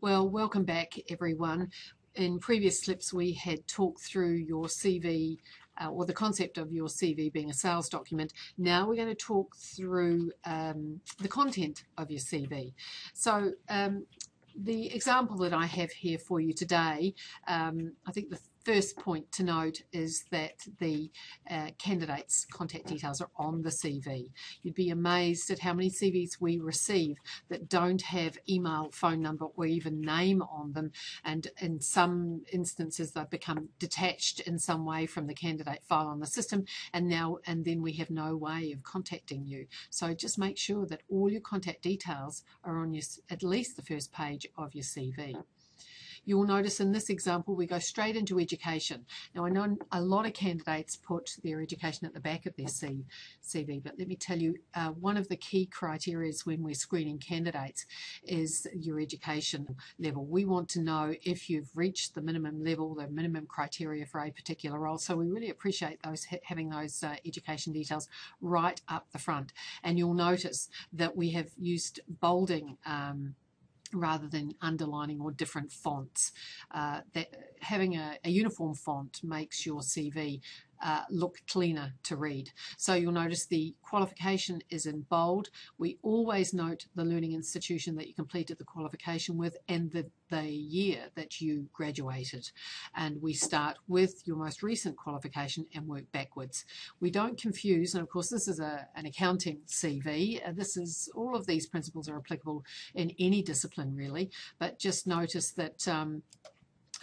Well, welcome back everyone. In previous clips we had talked through your CV or the concept of your CV being a sales document. Now we're going to talk through the content of your CV. So the example that I have here for you today, I think the first point to note is that the candidate's contact details are on the CV. You'd be amazed at how many CVs we receive that don't have email, phone number or even name on them, and in some instances they've become detached in some way from the candidate file on the system, and then we have no way of contacting you. So just make sure that all your contact details are on at least the first page of your CV. You will notice in this example we go straight into education. Now I know a lot of candidates put their education at the back of their CV, but let me tell you, one of the key criteria when we're screening candidates is your education level. We want to know if you've reached the minimum level, the minimum criteria for a particular role. So we really appreciate having those education details right up the front. And you'll notice that we have used bolding rather than underlining or different fonts. That having a uniform font makes your CV look cleaner to read. So you'll notice the qualification is in bold. We always note the learning institution that you completed the qualification with and the year that you graduated. And we start with your most recent qualification and work backwards. We don't confuse, and of course this is an accounting CV. All of these principles are applicable in any discipline really, but just notice that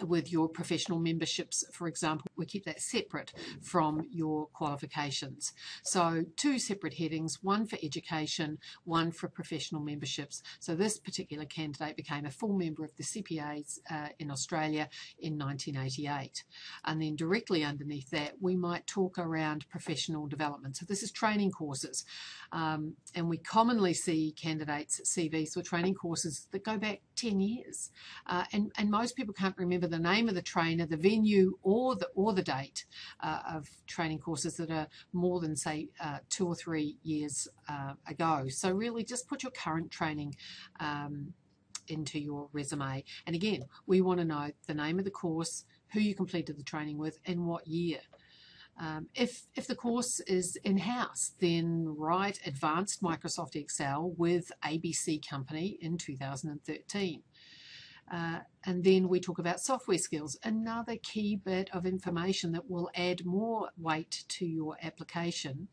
with your professional memberships, for example, we keep that separate from your qualifications. So two separate headings, one for education, one for professional memberships. So this particular candidate became a full member of the CPAs in Australia in 1988. And then directly underneath that, we might talk around professional development. So this is training courses. And we commonly see candidates' CVs for training courses that go back 10 years. And most people can't remember the name of the trainer, the venue, or the date of training courses that are more than, say, 2 or 3 years ago. So really just put your current training into your resume. And again, we want to know the name of the course, who you completed the training with, and what year. If the course is in-house, then write Advanced Microsoft Excel with ABC Company in 2013. And then we talk about software skills, another key bit of information that will add more weight to your application.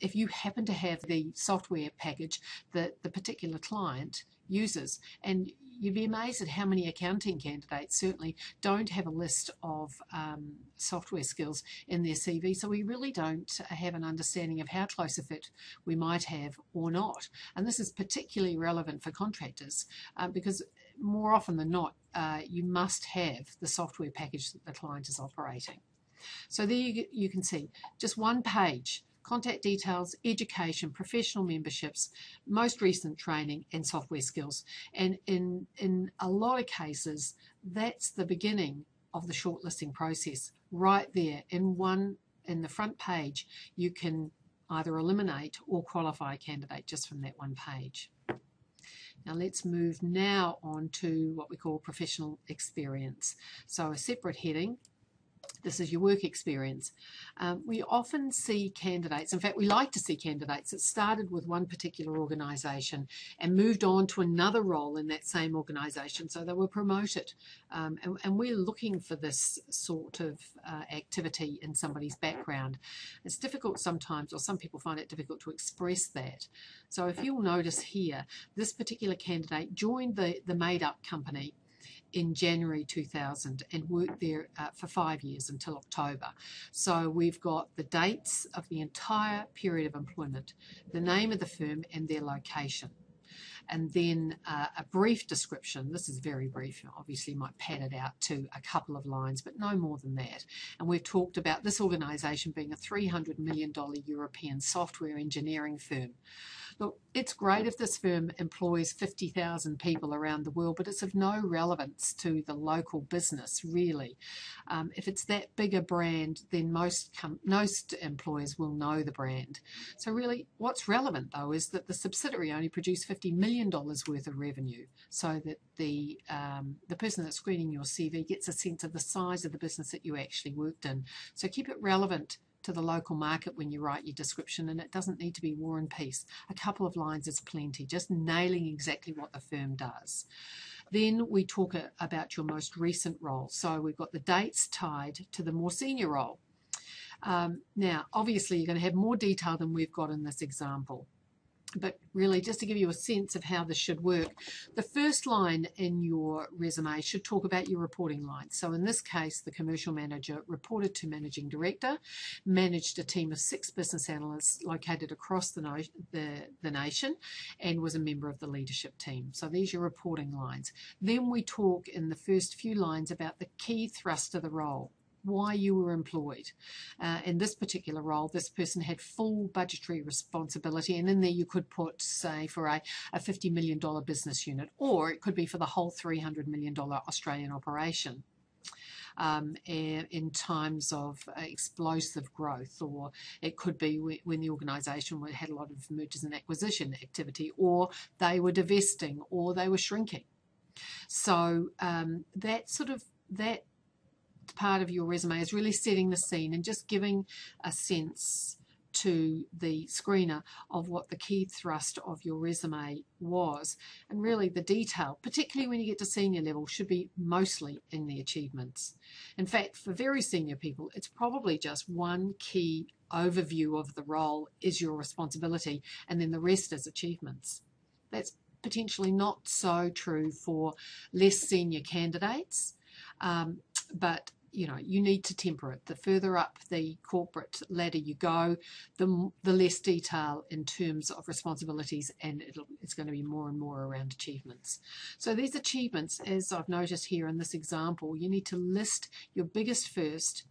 If you happen to have the software package that the particular client uses, and you'd be amazed at how many accounting candidates certainly don't have a list of software skills in their CV, so we really don't have an understanding of how close a fit we might have or not. And this is particularly relevant for contractors because more often than not, you must have the software package that the client is operating. So there you can see just one page: contact details, education, professional memberships, most recent training, and software skills. And in a lot of cases, that's the beginning of the shortlisting process. Right there in the front page, you can either eliminate or qualify a candidate just from that one page. Now let's move now on to what we call professional experience. So a separate heading. This is your work experience. We often see candidates, in fact we like to see candidates that started with one particular organisation and moved on to another role in that same organisation, so they were promoted. And we're looking for this sort of activity in somebody's background. It's difficult sometimes, or some people find it difficult to express that. So if you'll notice here, this particular candidate joined the made-up company in January 2000 and worked there for 5 years until October. So we've got the dates of the entire period of employment, the name of the firm and their location, and then a brief description. This is very brief. Obviously you might pad it out to a couple of lines, but no more than that. And we've talked about this organisation being a $300 million European software engineering firm. Look, it's great if this firm employs 50,000 people around the world, but it's of no relevance to the local business, really. If it's that big a brand, then most employers will know the brand. So really, what's relevant, though, is that the subsidiary only produced $50 million worth of revenue, so that the person that's screening your CV gets a sense of the size of the business that you actually worked in. So keep it relevant to the local market when you write your description, and it doesn't need to be War and Peace. A couple of lines is plenty, just nailing exactly what the firm does. Then we talk about your most recent role. So we've got the dates tied to the more senior role. Now, obviously, you're going to have more detail than we've got in this example. But really, just to give you a sense of how this should work, the first line in your resume should talk about your reporting line. So in this case, the commercial manager reported to managing director, managed a team of 6 business analysts located across the nation, and was a member of the leadership team. So these are your reporting lines. Then we talk in the first few lines about the key thrust of the role, why you were employed. In this particular role, this person had full budgetary responsibility, and in there you could put, say, for a $50 million business unit, or it could be for the whole $300 million Australian operation. In times of explosive growth, or it could be when the organisation had a lot of mergers and acquisition activity, or they were divesting, or they were shrinking. So that part of your resume is really setting the scene and just giving a sense to the screener of what the key thrust of your resume was. And really the detail, particularly when you get to senior level, should be mostly in the achievements. In fact, for very senior people, it's probably just one key overview of the role is your responsibility, and then the rest is achievements. That's potentially not so true for less senior candidates, but you need to temper it. The further up the corporate ladder you go, the less detail in terms of responsibilities, and it's going to be more and more around achievements. So these achievements, as I've noticed here in this example, you need to list your biggest first,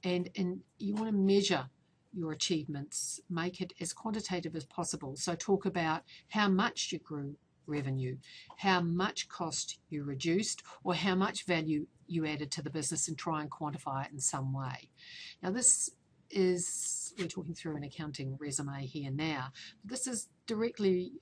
and you want to measure your achievements, make it as quantitative as possible. So talk about how much you grew revenue, how much cost you reduced, or how much value you added to the business, and try and quantify it in some way. Now we're talking through an accounting resume here now. This is directly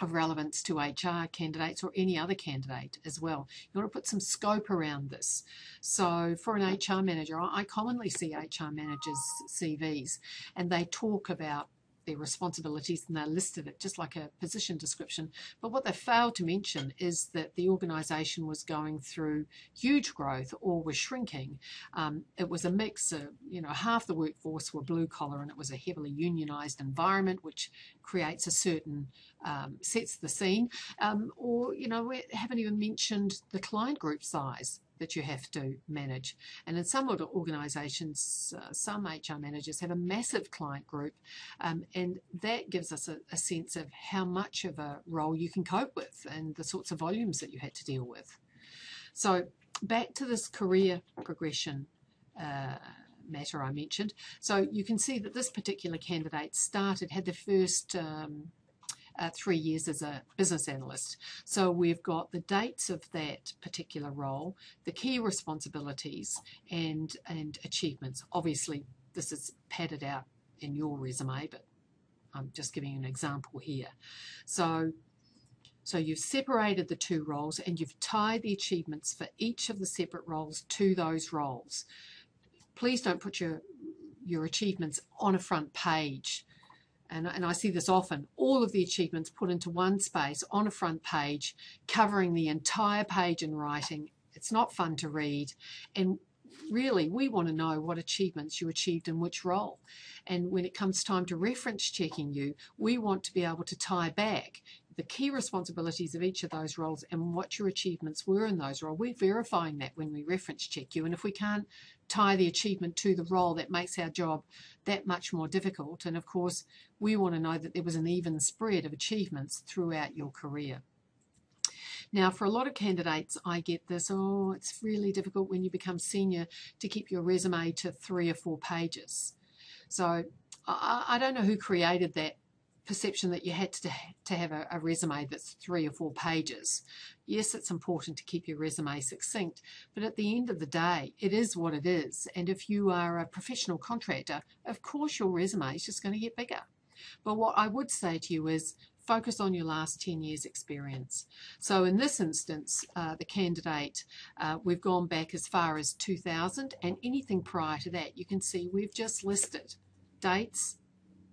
of relevance to HR candidates or any other candidate as well. You want to put some scope around this. So for an HR manager, I commonly see HR managers' CVs, and they talk about their responsibilities, and they're listed it just like a position description. But what they failed to mention is that the organisation was going through huge growth or was shrinking. It was a mix of, half the workforce were blue collar, and it was a heavily unionised environment, which creates a certain, sets the scene. Or, we haven't even mentioned the client group size that you have to manage. And in some organisations, some HR managers have a massive client group, and that gives us a sense of how much of a role you can cope with and the sorts of volumes that you had to deal with. So back to this career progression matter I mentioned. So you can see that this particular candidate had the first 3 years as a business analyst. So we've got the dates of that particular role, the key responsibilities, and achievements. Obviously, this is padded out in your resume, but I'm just giving you an example here. So you've separated the two roles, and you've tied the achievements for each of the separate roles to those roles. Please don't put your achievements on a front page. And I see this often, all of the achievements put into one space on a front page, covering the entire page in writing. It's not fun to read. And really, we want to know what achievements you achieved in which role. And when it comes time to reference checking you, we want to be able to tie back the key responsibilities of each of those roles and what your achievements were in those roles. We're verifying that when we reference check you. And if we can't tie the achievement to the role, that makes our job that much more difficult. And of course, we want to know that there was an even spread of achievements throughout your career. Now, for a lot of candidates, I get this, it's really difficult when you become senior to keep your resume to 3 or 4 pages. So I don't know who created that perception that you had to have a resume that's 3 or 4 pages. Yes, it's important to keep your resume succinct, but at the end of the day, it is what it is. And if you are a professional contractor, of course your resume is just going to get bigger. But what I would say to you is focus on your last 10 years experience. So in this instance, the candidate, we've gone back as far as 2000, and anything prior to that, you can see we've just listed dates,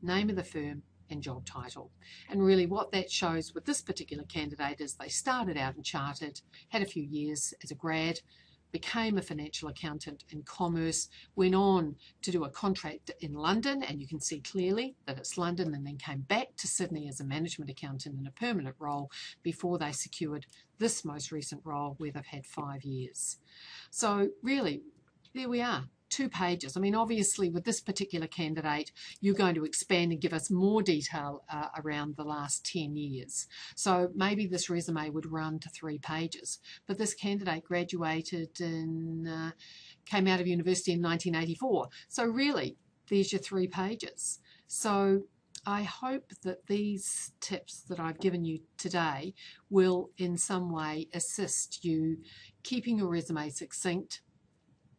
name of the firm, and job title. And really what that shows with this particular candidate is they started out in chartered, had a few years as a grad, became a financial accountant in commerce, went on to do a contract in London, and you can see clearly that it's London, and then came back to Sydney as a management accountant in a permanent role before they secured this most recent role where they've had 5 years. So really, there we are. 2 pages. I mean, obviously with this particular candidate, you're going to expand and give us more detail around the last 10 years. So maybe this resume would run to 3 pages. But this candidate graduated and came out of university in 1984. So really, there's your 3 pages. So I hope that these tips that I've given you today will in some way assist you keeping your resume succinct,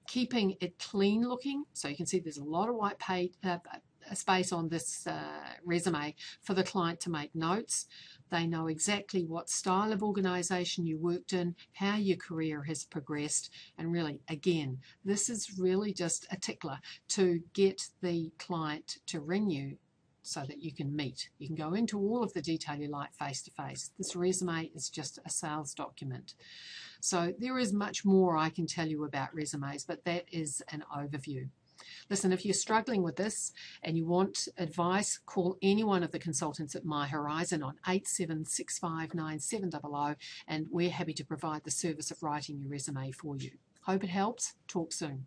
keeping it clean looking. So you can see there's a lot of white space on this resume for the client to make notes. They know exactly what style of organisation you worked in, how your career has progressed, and really, again, this is really just a tickler to get the client to ring you so that you can meet. You can go into all of the detail you like face to face. This resume is just a sales document. So there is much more I can tell you about resumes, but that is an overview. Listen, if you're struggling with this and you want advice, call any one of the consultants at MyHorizon on 87659700, and we're happy to provide the service of writing your resume for you. Hope it helps. Talk soon.